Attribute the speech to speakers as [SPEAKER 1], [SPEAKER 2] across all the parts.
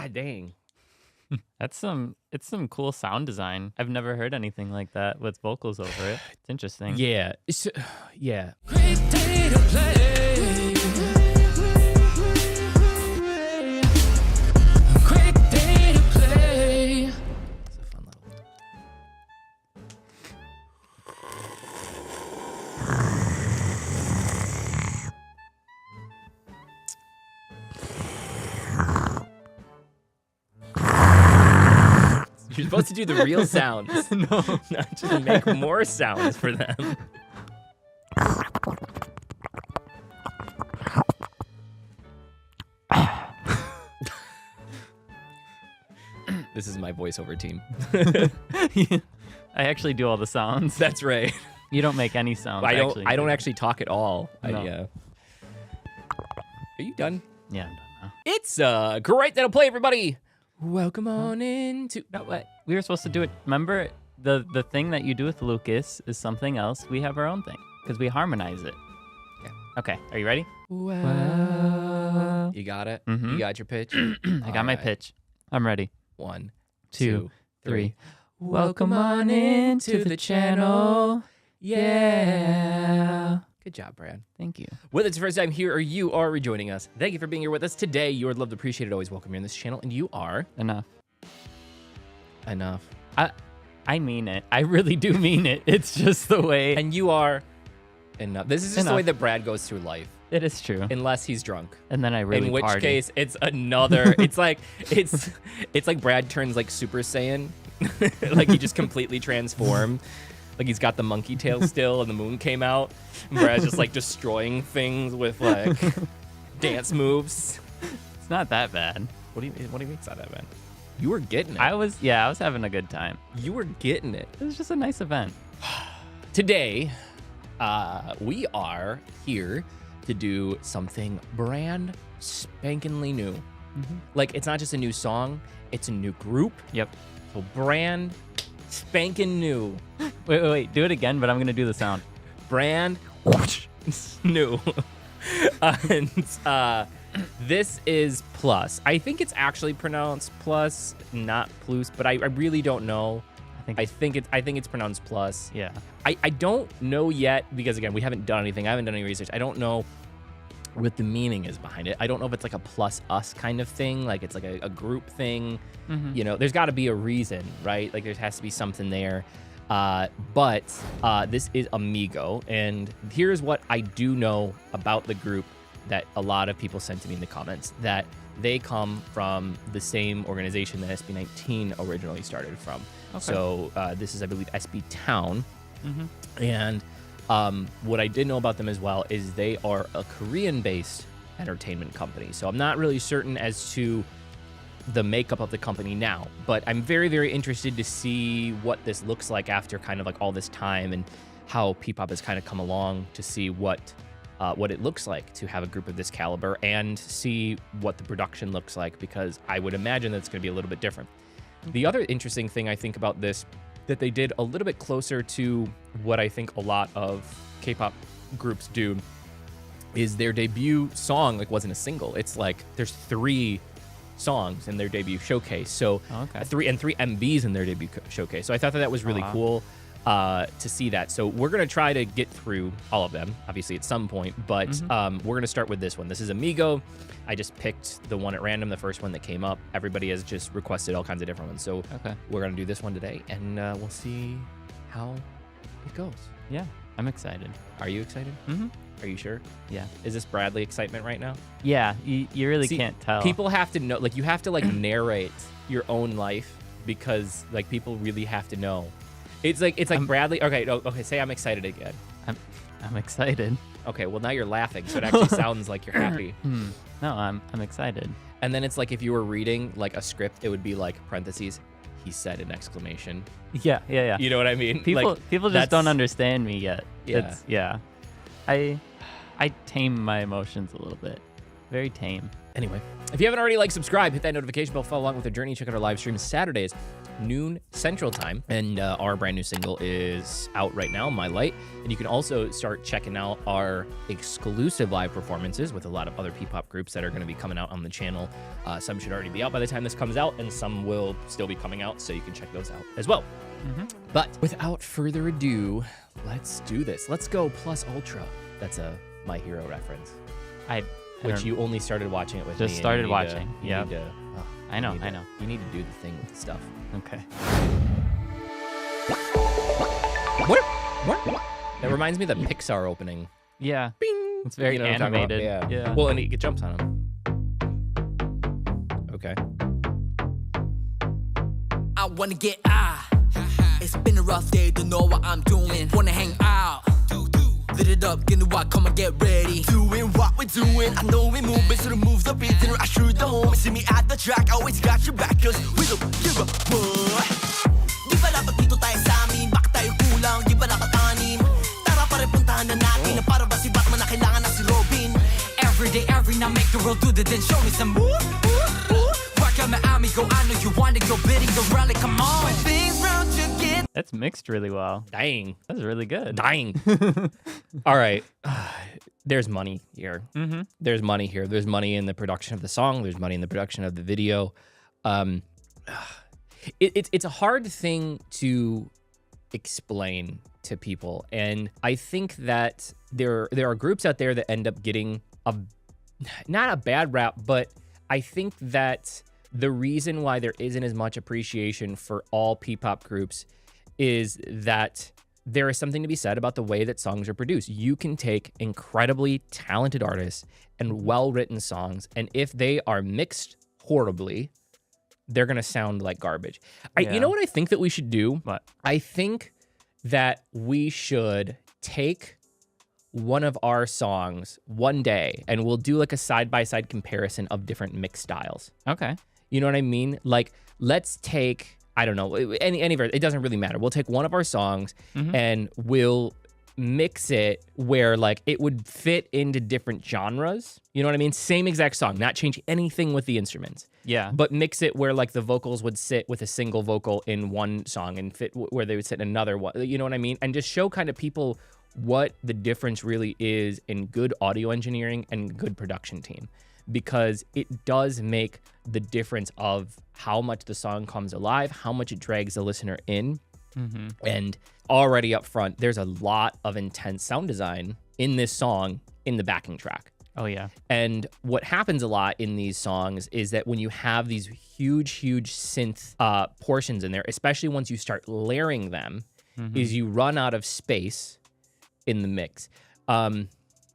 [SPEAKER 1] God dang.
[SPEAKER 2] It's some cool sound design. I've never heard anything like that with vocals over it. It's interesting.
[SPEAKER 1] Yeah. Yeah.
[SPEAKER 3] Great day to play. Great day to play.
[SPEAKER 1] It's a fun little. You're supposed to do the real sounds.
[SPEAKER 2] No.
[SPEAKER 1] Not just make more sounds for them. This is my voiceover team.
[SPEAKER 2] I actually do all the sounds.
[SPEAKER 1] That's right.
[SPEAKER 2] You don't make any sounds.
[SPEAKER 1] I don't actually talk at all.
[SPEAKER 2] No.
[SPEAKER 1] Are you done?
[SPEAKER 2] Yeah, I'm done now.
[SPEAKER 1] It's great that'll play, everybody. Welcome on into.
[SPEAKER 2] No, what? We were supposed to do it. Remember, the thing that you do with Lucas is something else. We have our own thing because we harmonize it.
[SPEAKER 1] Yeah.
[SPEAKER 2] Okay, are you ready?
[SPEAKER 1] Well, you got it.
[SPEAKER 2] Mhm.
[SPEAKER 1] You got your pitch.
[SPEAKER 2] I got my pitch. I'm ready.
[SPEAKER 1] 1,
[SPEAKER 2] 2, 3.
[SPEAKER 1] Welcome on into the channel. Yeah. Good job, Brad.
[SPEAKER 2] Thank you.
[SPEAKER 1] Whether it's the first time here or you are rejoining us, thank you for being here with us today. You are loved, appreciated, always welcome here on this channel, and you are
[SPEAKER 2] Enough.
[SPEAKER 1] enough.
[SPEAKER 2] I mean it. I really do mean it. It's just the way.
[SPEAKER 1] And you are enough. This is just the
[SPEAKER 2] Enough.
[SPEAKER 1] way that Brad goes through life,
[SPEAKER 2] It is true.
[SPEAKER 1] unless he's drunk.
[SPEAKER 2] And then I really
[SPEAKER 1] In which
[SPEAKER 2] party.
[SPEAKER 1] case, it's another. it's like Brad turns like Super Saiyan, like he just completely transformed. Like he's got the monkey tail still, and the moon came out. And Brad's just like destroying things with like dance moves.
[SPEAKER 2] It's not that bad.
[SPEAKER 1] What do you mean it's not that bad? You were getting it.
[SPEAKER 2] I was having a good time.
[SPEAKER 1] You were getting it.
[SPEAKER 2] It was just a nice event.
[SPEAKER 1] Today, we are here to do something brand spankingly new. Like, it's not just a new song, it's a new group.
[SPEAKER 2] Yep.
[SPEAKER 1] So brand spanking new.
[SPEAKER 2] Wait. Do it again, but I'm gonna do the sound.
[SPEAKER 1] Brand new. And this is PLUUS. I think it's actually pronounced PLUUS, not PLUUS, but I really don't know. I think it's pronounced PLUUS.
[SPEAKER 2] Yeah.
[SPEAKER 1] I don't know yet, because again, we haven't done anything. I haven't done any research. I don't know what the meaning is behind it. I don't know if it's like a plus us kind of thing, like it's like a group thing. You know, there's got to be a reason, right? Like there has to be something there. But this is Amigo, and here's what I do know about the group that a lot of people sent to me in the comments, that they come from the same organization that SB19 originally started from.
[SPEAKER 2] Okay.
[SPEAKER 1] So this is, I believe, sbtown. And what I did know about them as well is they are a Korean-based entertainment company. So I'm not really certain as to the makeup of the company now, but I'm very, very interested to see what this looks like after kind of like all this time, and how P-pop has kind of come along, to see what it looks like to have a group of this caliber, and see what the production looks like, because I would imagine that it's going to be a little bit different. The other interesting thing I think about this, that they did a little bit closer to what I think a lot of K-pop groups do, is their debut song like wasn't a single. It's like there's 3 songs in their debut showcase. So
[SPEAKER 2] Okay.
[SPEAKER 1] 3 MVs in their debut showcase. So I thought that was really cool to see that. So we're going to try to get through all of them, obviously at some point, but we're going to start with this one. This is Amigo. I just picked the one at random, the first one that came up. Everybody has just requested all kinds of different ones. So we're going to do this one today, and we'll see how it goes.
[SPEAKER 2] Yeah. I'm excited.
[SPEAKER 1] Are you excited? Are you sure?
[SPEAKER 2] Yeah.
[SPEAKER 1] Is this Bradley excitement right now?
[SPEAKER 2] Yeah. You really
[SPEAKER 1] See,
[SPEAKER 2] can't tell.
[SPEAKER 1] People have to know, like you have to like narrate your own life, because like people really have to know. It's like Bradley. Okay. Say I'm excited again.
[SPEAKER 2] I'm excited.
[SPEAKER 1] Okay. Well, now you're laughing, so it actually sounds like you're happy.
[SPEAKER 2] No, I'm excited.
[SPEAKER 1] And then it's like if you were reading like a script, it would be like parentheses, he said an exclamation.
[SPEAKER 2] Yeah.
[SPEAKER 1] You know what I mean?
[SPEAKER 2] People just
[SPEAKER 1] that's-
[SPEAKER 2] don't understand me yet.
[SPEAKER 1] Yeah.
[SPEAKER 2] I tame my emotions a little bit. Very tame.
[SPEAKER 1] Anyway, if you haven't already, like, subscribe, hit that notification bell, follow along with our journey, check out our live streams Saturdays noon Central Time. And our brand new single is out right now, My Light. And you can also start checking out our exclusive live performances with a lot of other P-pop groups that are going to be coming out on the channel. Some should already be out by the time this comes out, and some will still be coming out, so you can check those out as well. But without further ado, let's do this. Let's go Plus Ultra. That's a My Hero reference. Which you only started watching it with
[SPEAKER 2] just
[SPEAKER 1] me.
[SPEAKER 2] started watching. Yeah. I know.
[SPEAKER 1] You need to do the thing with the stuff.
[SPEAKER 2] Okay.
[SPEAKER 1] What? That reminds me of the Pixar opening.
[SPEAKER 2] Yeah.
[SPEAKER 1] Bing!
[SPEAKER 2] It's very
[SPEAKER 1] You know what I'm talking about?
[SPEAKER 2] animated. Yeah.
[SPEAKER 1] Well, and it jumps on him. Okay.
[SPEAKER 4] I wanna get out. It's been a rough day, don't know what I'm doing. Wanna hang out. Lit it up, get what, come and get ready. Doing what we're doing, I know we moving, so to move the beat, then I shoot the home. See me at the track, always got your back, cause we don't give a fuck. Di ba dapat dito tayo sa amin? Bakit tayo kulang? Di ba dapat anim? Tara pare puntahan na natin. Para ba si Batman na kailangan na si Robin? Every day, every night, make the world do the then show me some move. Welcome to Amigo, I know you wanna go bidding the rally, come on. Things round to get.
[SPEAKER 2] That's mixed really well.
[SPEAKER 1] Dang.
[SPEAKER 2] That's really good.
[SPEAKER 1] Dying. All right. There's money here. There's money here. There's money in the production of the song. There's money in the production of the video. It's a hard thing to explain to people. And I think that there are groups out there that end up getting not a bad rap, but I think that the reason why there isn't as much appreciation for all P-pop groups is that there is something to be said about the way that songs are produced. You can take incredibly talented artists and well-written songs, and if they are mixed horribly, they're going to sound like garbage. You know what I think that we should do?
[SPEAKER 2] What?
[SPEAKER 1] I think that we should take one of our songs one day and we'll do like a side-by-side comparison of different mix styles.
[SPEAKER 2] Okay.
[SPEAKER 1] You know what I mean? Like, let's take, I don't know, any verse, it doesn't really matter. We'll take one of our songs and we'll mix it where like it would fit into different genres. You know what I mean? Same exact song, not change anything with the instruments.
[SPEAKER 2] Yeah.
[SPEAKER 1] But mix it where like the vocals would sit with a single vocal in one song and fit where they would sit in another one. You know what I mean? And just show kind of people what the difference really is in good audio engineering and good production team. Because it does make the difference of how much the song comes alive, how much it drags the listener in. And already up front, there's a lot of intense sound design in this song in the backing track.
[SPEAKER 2] Oh, yeah.
[SPEAKER 1] And what happens a lot in these songs is that when you have these huge synth portions in there, especially once you start layering them, is you run out of space in the mix.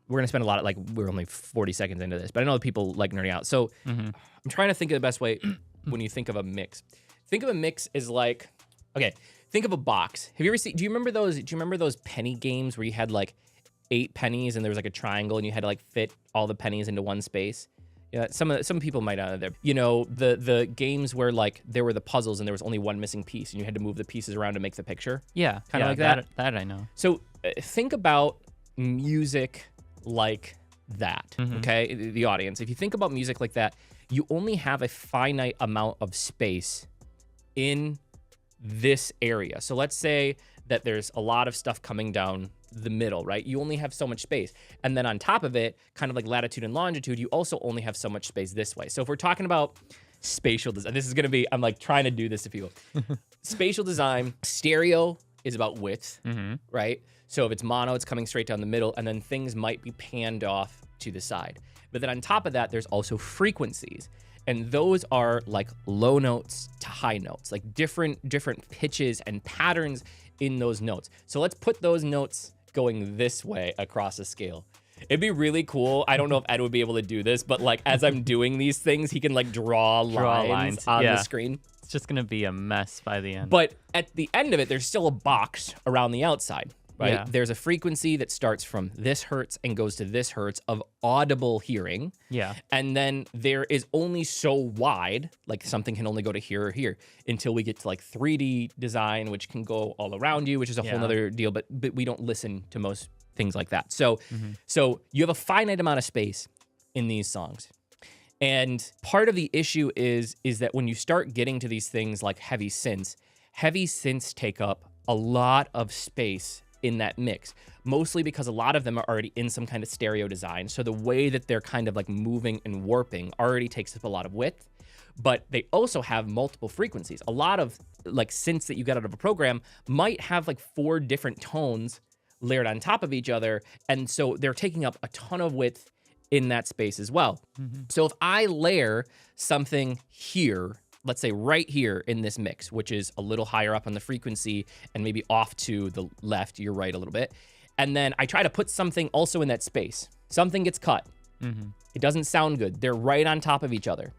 [SPEAKER 1] We're going to spend a lot of, like, we're only 40 seconds into this, but I know that people like nerding out. So I'm trying to think of the best way when you think of a mix. Think of a mix as like, okay, think of a box. Have you ever seen, do you remember those penny games where you had like 8 pennies and there was like a triangle and you had to like fit all the pennies into one space? Yeah, some people might not know that. You know, the games where like there were the puzzles and there was only one missing piece and you had to move the pieces around to make the picture.
[SPEAKER 2] Yeah.
[SPEAKER 1] Kind of like that.
[SPEAKER 2] That I know.
[SPEAKER 1] So think about music like that, okay? The audience. If you think about music like that, you only have a finite amount of space in this area. So let's say that there's a lot of stuff coming down the middle, right? You only have so much space. And then on top of it, kind of like latitude and longitude, you also only have so much space this way. So if we're talking about spatial design, this is going to be, I'm like trying to do this to people. Spatial design, stereo is about width, right? So if it's mono, it's coming straight down the middle, and then things might be panned off to the side. But then on top of that, there's also frequencies. And those are like low notes to high notes, like different pitches and patterns in those notes. So let's put those notes going this way across a scale. It'd be really cool. I don't know if Ed would be able to do this, but like as I'm doing these things, he can like draw lines on the screen.
[SPEAKER 2] It's just going to be a mess by the end.
[SPEAKER 1] But at the end of it, there's still a box around the outside. Right?
[SPEAKER 2] Yeah.
[SPEAKER 1] There's a frequency that starts from this hertz and goes to this hertz of audible hearing.
[SPEAKER 2] Yeah.
[SPEAKER 1] And then there is only so wide, like something can only go to here or here until we get to like 3D design, which can go all around you, which is a whole nother deal, but we don't listen to most things like that. So, so you have a finite amount of space in these songs. And part of the issue is that when you start getting to these things like heavy synths take up a lot of space in that mix, mostly because a lot of them are already in some kind of stereo design. So the way that they're kind of like moving and warping already takes up a lot of width, but they also have multiple frequencies. A lot of like synths that you get out of a program might have like 4 different tones layered on top of each other. And so they're taking up a ton of width in that space as well. So if I layer something here, let's say right here in this mix, which is a little higher up on the frequency and maybe off to the left, you're right a little bit. And then I try to put something also in that space. Something gets cut. It doesn't sound good. They're right on top of each other.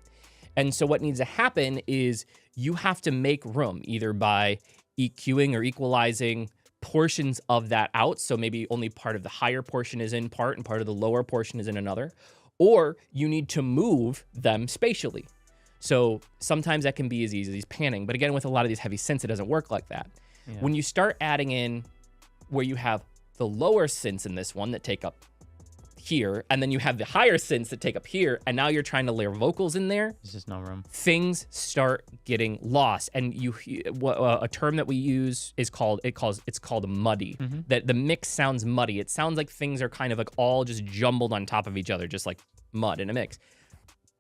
[SPEAKER 1] And so what needs to happen is you have to make room either by EQing or equalizing portions of that out. So maybe only part of the higher portion is in part and part of the lower portion is in another. Or you need to move them spatially. So sometimes that can be as easy as panning. But again, with a lot of these heavy synths, it doesn't work like that.
[SPEAKER 2] Yeah.
[SPEAKER 1] When you start adding in where you have the lower synths in this one that take up here, and then you have the higher synths that take up here, and now you're trying to layer vocals in there,
[SPEAKER 2] There's just no room.
[SPEAKER 1] things start getting lost. And a term that we use is called muddy. That the mix sounds muddy. It sounds like things are kind of like all just jumbled on top of each other, just like mud in a mix.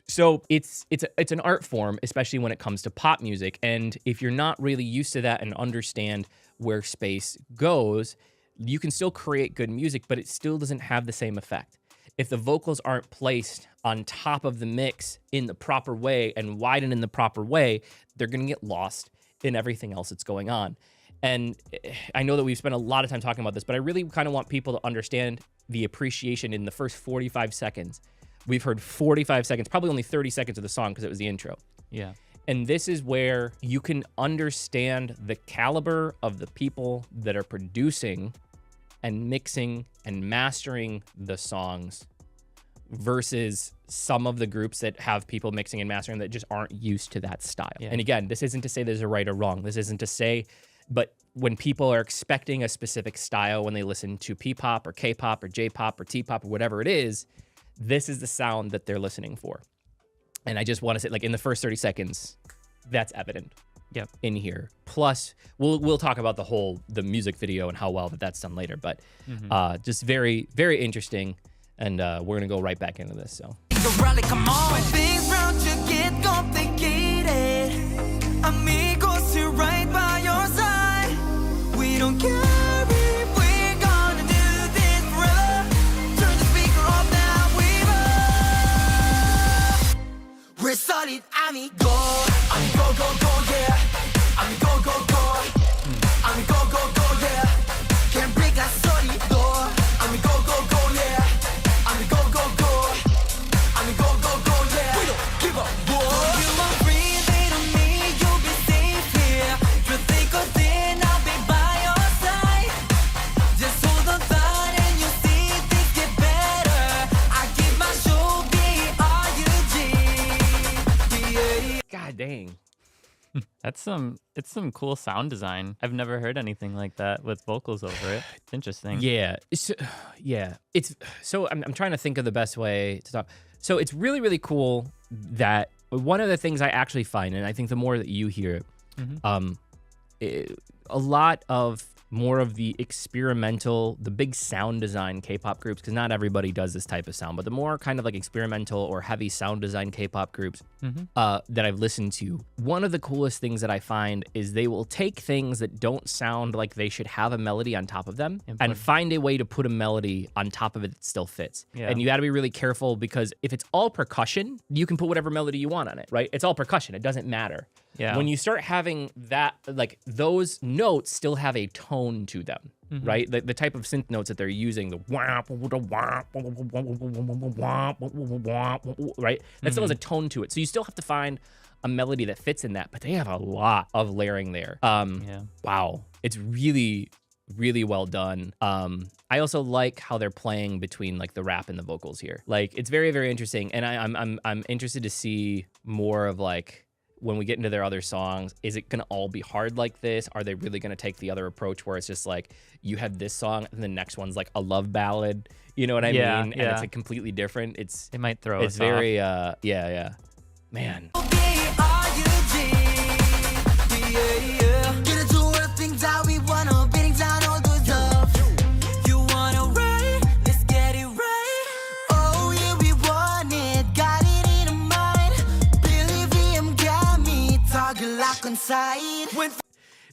[SPEAKER 1] So it's an art form, especially when it comes to pop music. And if you're not really used to that and understand where space goes, you can still create good music, but it still doesn't have the same effect. If the vocals aren't placed on top of the mix in the proper way and widened in the proper way, they're going to get lost in everything else that's going on. And I know that we've spent a lot of time talking about this, but I really kind of want people to understand the appreciation in the first 45 seconds. We've heard 45 seconds, probably only 30 seconds of the song because it was the intro.
[SPEAKER 2] Yeah.
[SPEAKER 1] And this is where you can understand the caliber of the people that are producing and mixing and mastering the songs versus some of the groups that have people mixing and mastering that just aren't used to that style.
[SPEAKER 2] Yeah.
[SPEAKER 1] And again, this isn't to say there's a right or wrong. This isn't to say, but when people are expecting a specific style when they listen to P-pop or K-pop or J-pop or T-pop or whatever it is, this is the sound that they're listening for. And I just want to say, like, in the first 30 seconds, that's evident.
[SPEAKER 2] Yep.
[SPEAKER 1] In here. Plus, we'll talk about the music video and how well that's done later. But just very, very interesting. And we're gonna go right back into this. So.
[SPEAKER 4] Rally, come on. When things round to get complicated, amigos here right by your side. We don't care if we're gonna do this forever. Turn the speaker off now, we're solid, amigo. Amigo, go, go, yeah. Amigo, go, go. Amigo, go, go, yeah. Can't break that sólido. Amigo, go, go, yeah. Amigo, go, go. Amigo, go, go, yeah. We don't give up, boy. You are free, they don't need you'll be safe here. You think of then I'll be by your side. Just hold on tight and you'll see things get better. I keep my show B-R-U-G. Yeah.
[SPEAKER 1] God dang.
[SPEAKER 2] It's some cool sound design. I've never heard anything like that with vocals over it. It's interesting.
[SPEAKER 1] Yeah. It's so I'm trying to think of the best way to talk. So it's really, really cool that one of the things I actually find, and I think the more that you hear it, a lot of more of the experimental, the big sound design K-pop groups, because not everybody does this type of sound, but the more kind of like experimental or heavy sound design K-pop groups that I've listened to, one of the coolest things that I find is they will take things that don't sound like they should have a melody on top of them and find a way to put a melody on top of it that still fits.
[SPEAKER 2] Yeah.
[SPEAKER 1] And you got to be really careful because if it's all percussion, you can put whatever melody you want on it, right? It's all percussion. It doesn't matter.
[SPEAKER 2] Yeah.
[SPEAKER 1] When you start having that, like those notes still have a tone to them, right? The type of synth notes that they're using, the right? That still has a tone to it. So you still have to find a melody that fits in that, but they have a lot of layering there. Wow. It's really, really well done. I also like how they're playing between like the rap and the vocals here. Like it's very, very interesting. And I'm interested to see more of like when we get into their other songs, is it gonna all be hard like this? Are they really gonna take the other approach where it's just like you have this song and the next one's like a love ballad? You know what I mean? And it's like completely different.
[SPEAKER 2] It might throw us
[SPEAKER 1] It's very
[SPEAKER 2] off.
[SPEAKER 1] man.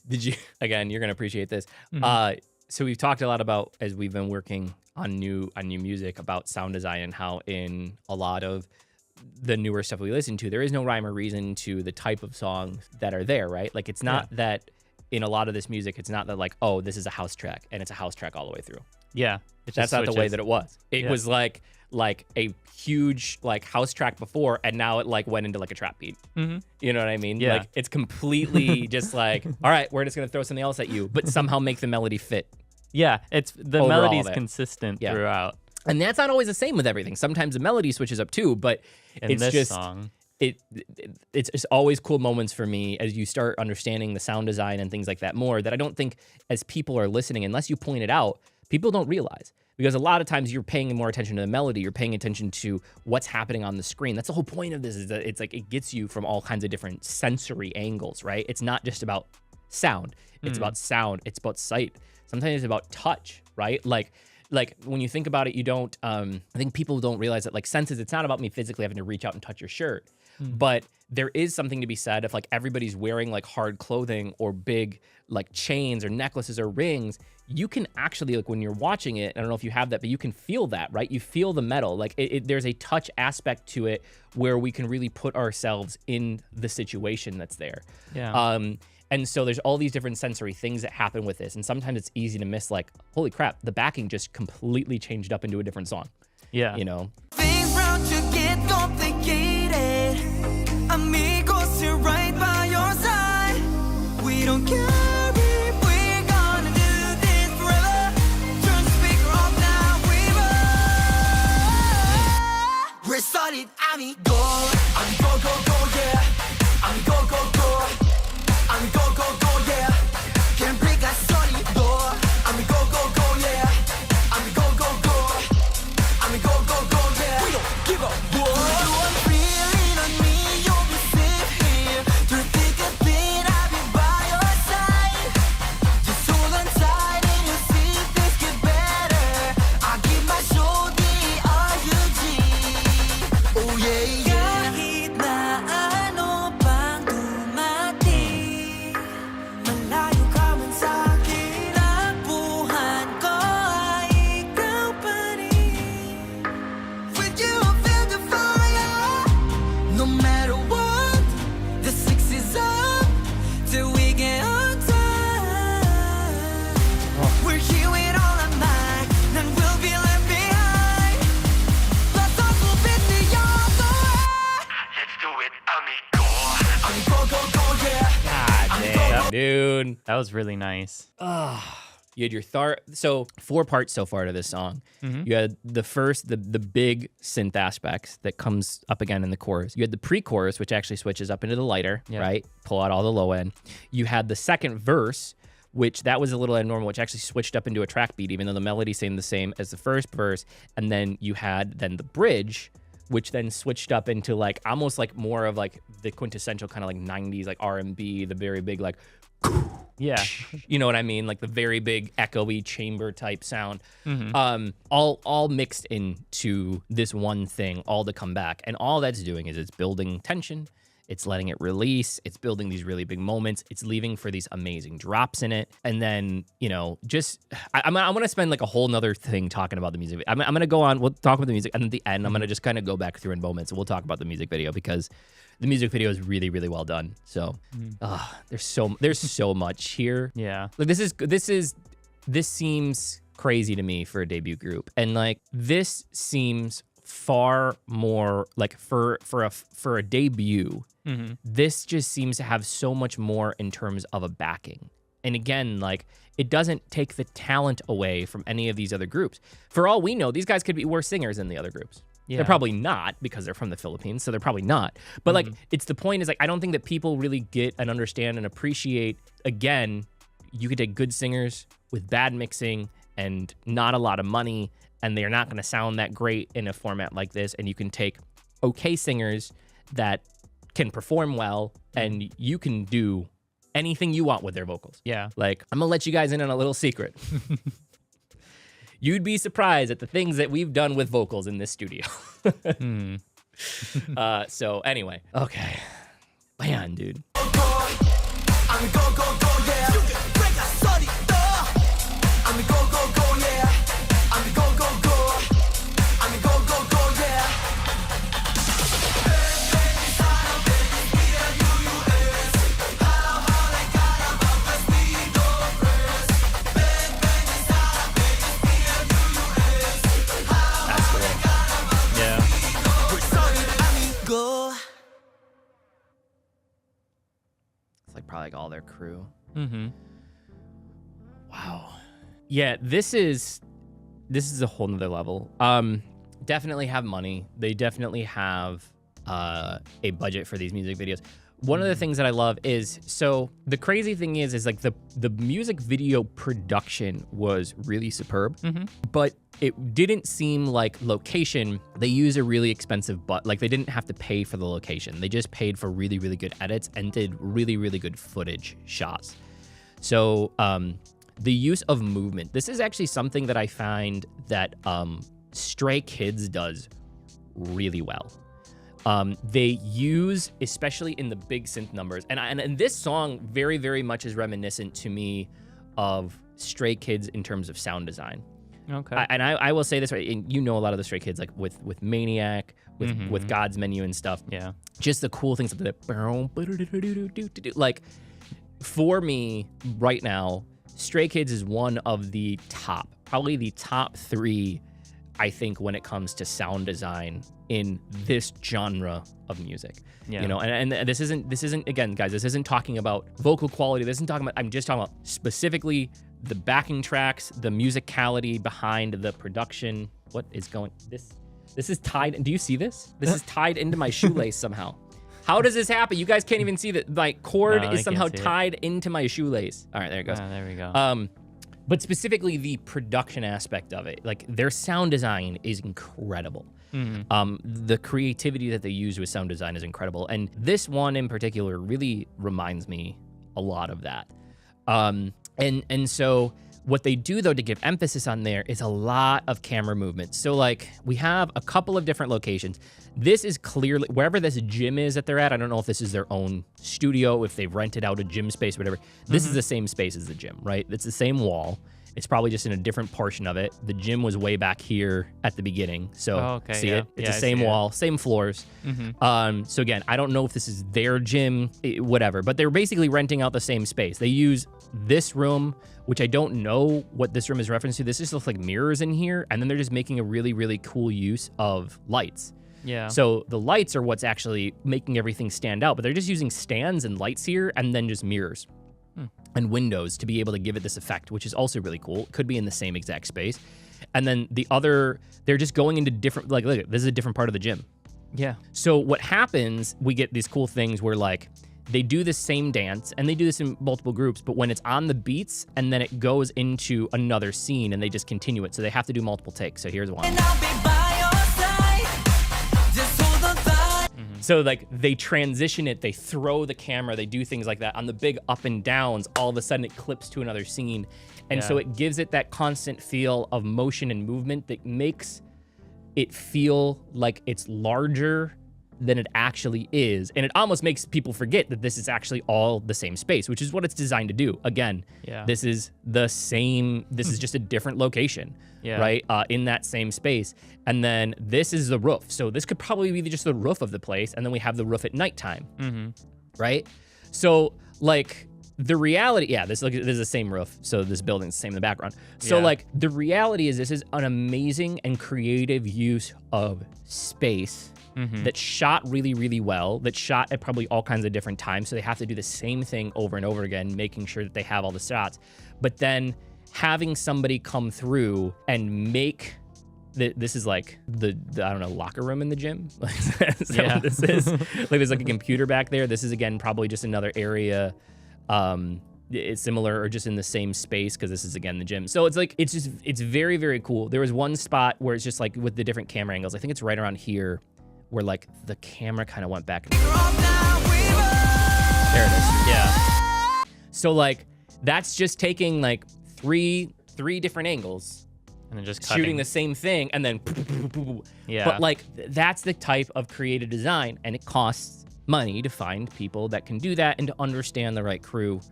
[SPEAKER 1] Did you again? You're gonna appreciate this. So we've talked a lot about, as we've been working on new music, about sound design and how in a lot of the newer stuff we listen to, there is no rhyme or reason to the type of songs that are there, right? Like it's not that in a lot of this music, it's not that like, oh, this is a house track and it's a house track all the way through.
[SPEAKER 2] Yeah,
[SPEAKER 1] That's not the way that it was. It was like a huge like house track before, and now it like went into like a trap beat. You know what I mean?
[SPEAKER 2] Yeah.
[SPEAKER 1] Like it's completely just like, all right, we're just gonna throw something else at you, but somehow make the melody fit.
[SPEAKER 2] Yeah, it's the
[SPEAKER 1] Overall
[SPEAKER 2] melody's
[SPEAKER 1] of it.
[SPEAKER 2] consistent throughout.
[SPEAKER 1] And that's not always the same with everything. Sometimes the melody switches up too, but
[SPEAKER 2] In
[SPEAKER 1] it's
[SPEAKER 2] this
[SPEAKER 1] just
[SPEAKER 2] song,
[SPEAKER 1] it's just always cool moments for me as you start understanding the sound design and things like that more, that I don't think as people are listening, unless you point it out, people don't realize. Because a lot of times you're paying more attention to the melody, you're paying attention to what's happening on the screen. That's the whole point of this, is that it's like it gets you from all kinds of different sensory angles, right? It's not just about sound. It's about sound. It's about sight. Sometimes it's about touch, right? Like when you think about it, you don't, I think people don't realize that like senses, it's not about me physically having to reach out and touch your shirt, but there is something to be said if like everybody's wearing like hard clothing or big like chains or necklaces or rings, you can actually, like when you're watching it, I don't know if you have that, but you can feel that, right? You feel the metal. Like there's a touch aspect to it where we can really put ourselves in the situation that's there.
[SPEAKER 2] Yeah.
[SPEAKER 1] And so there's all these different sensory things that happen with this. And sometimes it's easy to miss, like, holy crap, the backing just completely changed up into a different song.
[SPEAKER 2] Yeah.
[SPEAKER 1] You know?
[SPEAKER 4] Things round to get complicated. Amigos here right by your side. We don't care if we're gonna do this forever. Turn the speaker off now, we're solid, amigo. Amigo, go, go, yeah. Amigo, go, go. Amigo, go, go, yeah. Can't break that solid door. Amigo, go, go, yeah. Amigo, go, go. Amigo, go, go, yeah. We don't give up, boy. You're feeling on me, you'll be safe here. Through thick and thin, I'll be by your side. Just hold on tight and you'll see things get better. I'll give my show the RUG. Oh yeah, yeah. Kahit na ano pang dumating, malayo ka man sa'kin, takbuhan ko ay ikaw pa rin. With you I feel the fire. No matter what, the six is up till we get on time. We're here with all our might, none will be left behind. Let's all bit the yards away. Let's do it, amigo. Amigo, go, go, yeah.
[SPEAKER 1] God damn, dude.
[SPEAKER 2] That was really nice.
[SPEAKER 1] You had your so 4 parts so far to this song. You had the first, the big synth aspects that comes up again in the chorus. You had the pre-chorus, which actually switches up into the lighter, right? Pull out all the low end. You had the second verse, which that was a little abnormal, which actually switched up into a track beat, even though the melody stayed the same as the first verse. And then you had the bridge, which then switched up into like almost like more of like the quintessential kind of like 90s like R&B, the very big like,
[SPEAKER 2] Yeah.
[SPEAKER 1] you know what I mean? Like the very big echoey chamber type sound, all mixed into this one thing, all to come back. And all that's doing is it's building tension. It's letting it release. It's building these really big moments. It's leaving for these amazing drops in it. And then, you know, just, I'm going to spend like a whole nother thing talking about the music. I'm going to go on, we'll talk about the music. And at the end, I'm going to just kind of go back through in moments. And we'll talk about the music video because the music video is really, really well done. So there's so much here.
[SPEAKER 2] Yeah.
[SPEAKER 1] Like this seems crazy to me for a debut group. And like, this seems far more like for a debut, this just seems to have so much more in terms of a backing. And again, like it doesn't take the talent away from any of these other groups. For all we know, these guys could be worse singers than the other groups.
[SPEAKER 2] Yeah.
[SPEAKER 1] They're probably not because they're from the Philippines, so they're probably not. But like, it's the point is like, I don't think that people really get and understand and appreciate, again, you could take good singers with bad mixing and not a lot of money, and they're not going to sound that great in a format like this. And you can take okay singers that can perform well, and you can do anything you want with their vocals.
[SPEAKER 2] Yeah.
[SPEAKER 1] Like, I'm going to let you guys in on a little secret. You'd be surprised at the things that we've done with vocals in this studio. So anyway, okay. Man, dude. It's like probably like all their crew. Wow. Yeah, this is a whole nother level. Definitely have money. They definitely have a budget for these music videos. One of the things that I love is, so the crazy thing is like the music video production was really superb, but it didn't seem like location. They used a really expensive, but like they didn't have to pay for the location. They just paid for really, really good edits and did really, really good footage shots. So the use of movement. This is actually something that I find that Stray Kids does really well. They use, especially in the big synth numbers, and this song very, very much is reminiscent to me of Stray Kids in terms of sound design.
[SPEAKER 2] Okay.
[SPEAKER 1] I will say this, right, and you know a lot of the Stray Kids, like with Maniac, with God's Menu and stuff.
[SPEAKER 2] Yeah.
[SPEAKER 1] Just the cool things like like, for me right now, Stray Kids is one of the top, probably the top 3, I think, when it comes to sound design in this genre of music.
[SPEAKER 2] Yeah.
[SPEAKER 1] You know, and this isn't again, guys, this isn't talking about vocal quality. This isn't talking about, I'm just talking about specifically the backing tracks, the musicality behind the production. What is going, this is tied, do you see this? This is tied into my shoelace somehow. How does this happen? You guys can't even see that my cord is somehow tied into my shoelace. All right, there it goes.
[SPEAKER 2] There we go.
[SPEAKER 1] But specifically the production aspect of it, like their sound design is incredible. The creativity that they use with sound design is incredible. And this one in particular really reminds me a lot of that. And so what they do though to give emphasis on there is a lot of camera movement. So like we have a couple of different locations. This is clearly, wherever this gym is that they're at, I don't know if this is their own studio, if they've rented out a gym space, whatever. This is the same space as the gym, right? It's the same wall. It's probably just in a different portion of it. The gym was way back here at the beginning. So see it? It's the same wall, same floors. So again, I don't know if this is their gym, whatever, but they're basically renting out the same space. They use this room, which I don't know what this room is referenced to. This just looks like mirrors in here. And then they're just making a really, really cool use of lights.
[SPEAKER 2] Yeah.
[SPEAKER 1] So the lights are what's actually making everything stand out, but they're just using stands and lights here and then just mirrors and windows to be able to give it this effect, which is also really cool. It could be in the same exact space. And then the other, they're just going into different, like, look, this is a different part of the gym.
[SPEAKER 2] Yeah.
[SPEAKER 1] So what happens, we get these cool things where like, they do the same dance and they do this in multiple groups, but when it's on the beats and then it goes into another scene and they just continue it. So they have to do multiple takes. So here's one. So like they transition it, they throw the camera, they do things like that. On the big up and downs, all of a sudden it clips to another scene. And so it gives it that constant feel of motion and movement that makes it feel like it's larger than it actually is. And it almost makes people forget that this is actually all the same space, which is what it's designed to do. Again, this is the same, this is just a different location, right? In that same space. And then this is the roof. So this could probably be just the roof of the place. And then we have the roof at nighttime, right? So like the reality, this is the same roof. So this building's the same in the background. So like the reality is this is an amazing and creative use of space that shot really, really well, that shot at probably all kinds of different times. So they have to do the same thing over and over again, making sure that they have all the shots. But then having somebody come through and make this is like the I don't know, locker room in the gym. Is that what this is? Like there's like a computer back there. This is again probably just another area. It's similar or just in the same space because this is again the gym. So it's like it's very, very cool. There was one spot where it's just like with the different camera angles. I think it's right around here where like the camera kind of went back and forth. There it is. Yeah. So like that's just taking like three different angles
[SPEAKER 2] And then just
[SPEAKER 1] shooting the same thing and then
[SPEAKER 2] Yeah.
[SPEAKER 1] But like that's the type of creative design, and it costs money to find people that can do that and to understand the right crew.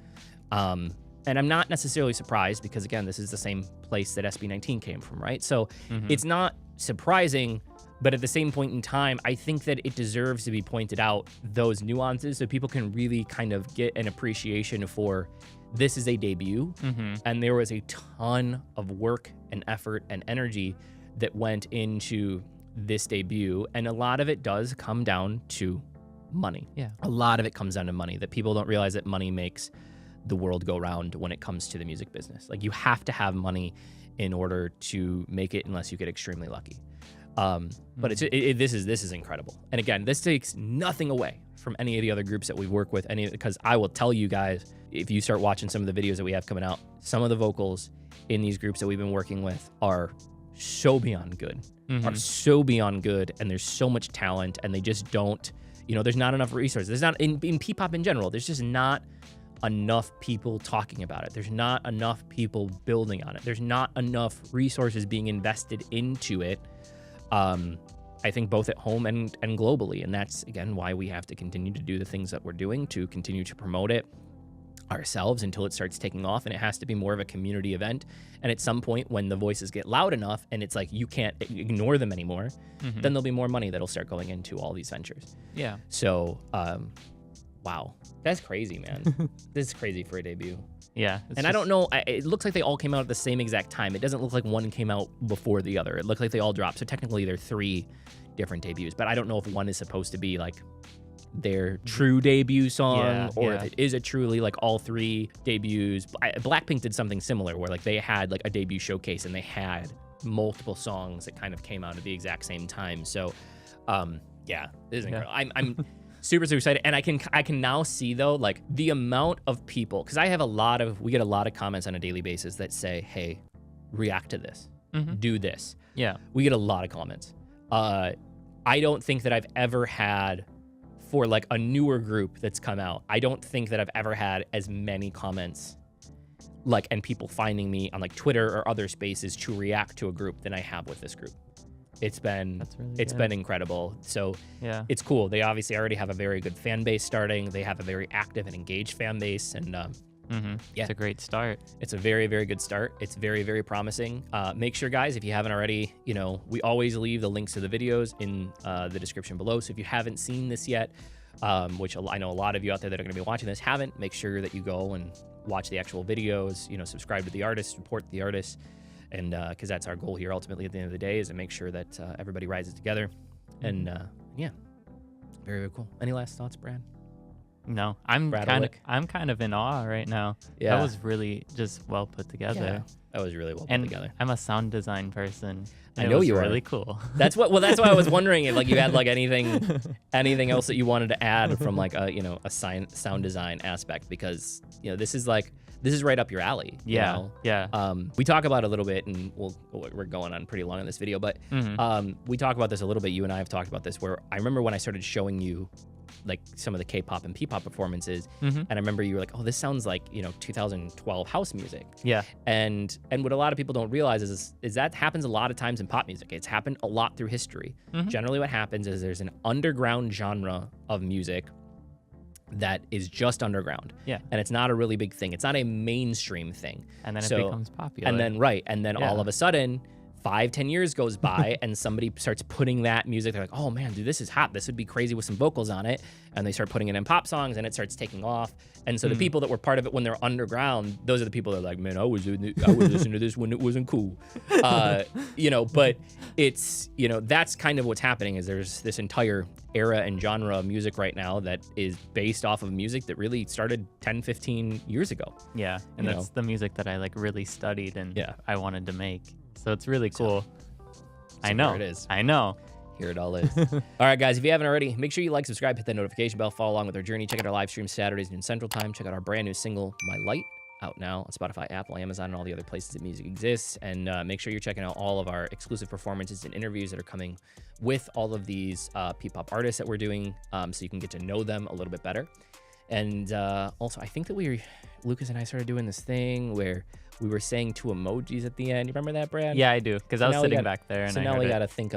[SPEAKER 1] And I'm not necessarily surprised because again, this is the same place that SB19 came from, right? So it's not surprising, but at the same point in time, I think that it deserves to be pointed out, those nuances, so people can really kind of get an appreciation for this is a debut, and there was a ton of work and effort and energy that went into this debut, and a lot of it does come down to money.
[SPEAKER 2] Yeah.
[SPEAKER 1] A lot of it comes down to money, that people don't realize that money makes the world go round when it comes to the music business. Like you have to have money in order to make it, unless you get extremely lucky. But this is incredible. And again, this takes nothing away from any of the other groups that we work with, because I will tell you guys, if you start watching some of the videos that we have coming out, some of the vocals in these groups that we've been working with are so beyond good, and there's so much talent, and they just don't, there's not enough resources. There's not, in P-pop in general, there's just not enough people talking about it. There's not enough people building on it. There's not enough resources being invested into it. I think both at home and globally. And that's, again, why we have to continue to do the things that we're doing to continue to promote it ourselves until it starts taking off. And it has to be more of a community event. And at some point when the voices get loud enough and it's like you can't ignore them anymore, then there'll be more money that'll start going into all these ventures.
[SPEAKER 2] Yeah.
[SPEAKER 1] So, wow. That's crazy, man. This is crazy for a debut.
[SPEAKER 2] Yeah.
[SPEAKER 1] And I don't know, it looks like they all came out at the same exact time. It doesn't look like one came out before the other. It looked like they all dropped. So technically they're 3 different debuts, but I don't know if one is supposed to be like their true debut song or if it is a truly like all 3 debuts. Blackpink did something similar where like they had like a debut showcase and they had multiple songs that kind of came out at the exact same time. So yeah, this is incredible. I'm super excited, and I can now see though like the amount of people, because we get a lot of comments on a daily basis that say, hey, react to this, do this.
[SPEAKER 2] Yeah.
[SPEAKER 1] We get a lot of comments. I don't think that I've ever had, for like a newer group that's come out, I don't think that I've ever had as many comments like, and people finding me on like Twitter or other spaces to react to a group than I have with this group. It's been been incredible. So
[SPEAKER 2] yeah,
[SPEAKER 1] it's cool. They obviously already have a very good fan base starting. They have a very active and engaged fan base, and
[SPEAKER 2] it's a great start.
[SPEAKER 1] It's a very, very good start. It's very, very promising. Make sure, guys, if you haven't already, we always leave the links to the videos in the description below. So if you haven't seen this yet, which I know a lot of you out there that are going to be watching this haven't, make sure that you go and watch the actual videos. Subscribe to the artists, support the artists. And because that's our goal here ultimately at the end of the day, is to make sure that everybody rises together. And yeah, very, very cool. Any last thoughts, Brad?
[SPEAKER 2] No, I'm kind of in awe right now.
[SPEAKER 1] Yeah.
[SPEAKER 2] That was really just well put together.
[SPEAKER 1] Yeah, that was really well put together.
[SPEAKER 2] I'm a sound design person.
[SPEAKER 1] I know you are.
[SPEAKER 2] Really cool.
[SPEAKER 1] That's why I was wondering if like you had like anything else that you wanted to add from like a sound design aspect, because this is right up your alley.
[SPEAKER 2] Yeah.
[SPEAKER 1] We talk about it a little bit, and we're going on pretty long in this video, but we talk about this a little bit. You and I have talked about this, where I remember when I started showing you like some of the K-pop and P-pop performances, and I remember you were like, oh, this sounds like 2012 house music.
[SPEAKER 2] Yeah.
[SPEAKER 1] And what a lot of people don't realize is that happens a lot of times in pop music. It's happened a lot through history. Generally what happens is there's an underground genre of music that is just underground.
[SPEAKER 2] Yeah.
[SPEAKER 1] And it's not a really big thing. It's not a mainstream thing.
[SPEAKER 2] And then it becomes popular.
[SPEAKER 1] And then all of a sudden 5-10 years goes by and somebody starts putting that music. They're like, oh man, dude, this is hot. This would be crazy with some vocals on it. And they start putting it in pop songs, and it starts taking off. And so the people that were part of it when they're underground, those are the people that are like, man, I was listening to this when it wasn't cool. But it's, that's kind of what's happening, is there's this entire era and genre of music right now that is based off of music that really started 10-15 years ago.
[SPEAKER 2] Yeah. And that's the music that I like really studied and I wanted to make. So it's really cool. I know.
[SPEAKER 1] Here it is.
[SPEAKER 2] I know.
[SPEAKER 1] Here it all is. All right, guys, if you haven't already, make sure you like, subscribe, hit that notification bell, follow along with our journey. Check out our live stream Saturdays noon Central Time. Check out our brand new single, My Light, out now on Spotify, Apple, Amazon, and all the other places that music exists. And make sure you're checking out all of our exclusive performances and interviews that are coming with all of these P-pop artists that we're doing, so you can get to know them a little bit better. And also, I think that Lucas and I started doing this thing where we were saying 2 emojis at the end. You remember that, Brad?
[SPEAKER 2] Yeah, I do, because I was sitting back there. And
[SPEAKER 1] so
[SPEAKER 2] I
[SPEAKER 1] now
[SPEAKER 2] heard
[SPEAKER 1] we
[SPEAKER 2] it.
[SPEAKER 1] gotta think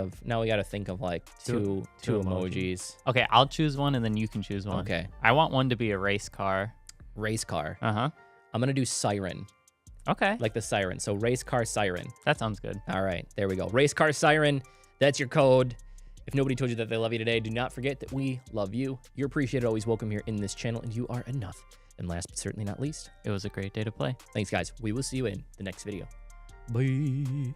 [SPEAKER 1] of like two emojis.
[SPEAKER 2] Okay, I'll choose one, and then you can choose one.
[SPEAKER 1] Okay.
[SPEAKER 2] I want one to be a race car.
[SPEAKER 1] Race car.
[SPEAKER 2] Uh-huh.
[SPEAKER 1] I'm gonna do siren,
[SPEAKER 2] Okay.
[SPEAKER 1] like the siren. So race car siren.
[SPEAKER 2] That sounds good.
[SPEAKER 1] All right, there we go. Race car siren. That's your code. If nobody told you that they love you today, do not forget that we love you. You're appreciated, always welcome here in this channel, and you are enough. And last but certainly not least,
[SPEAKER 2] It was a great day to play.
[SPEAKER 1] thanks, guys. We will see you in the next video. Bye.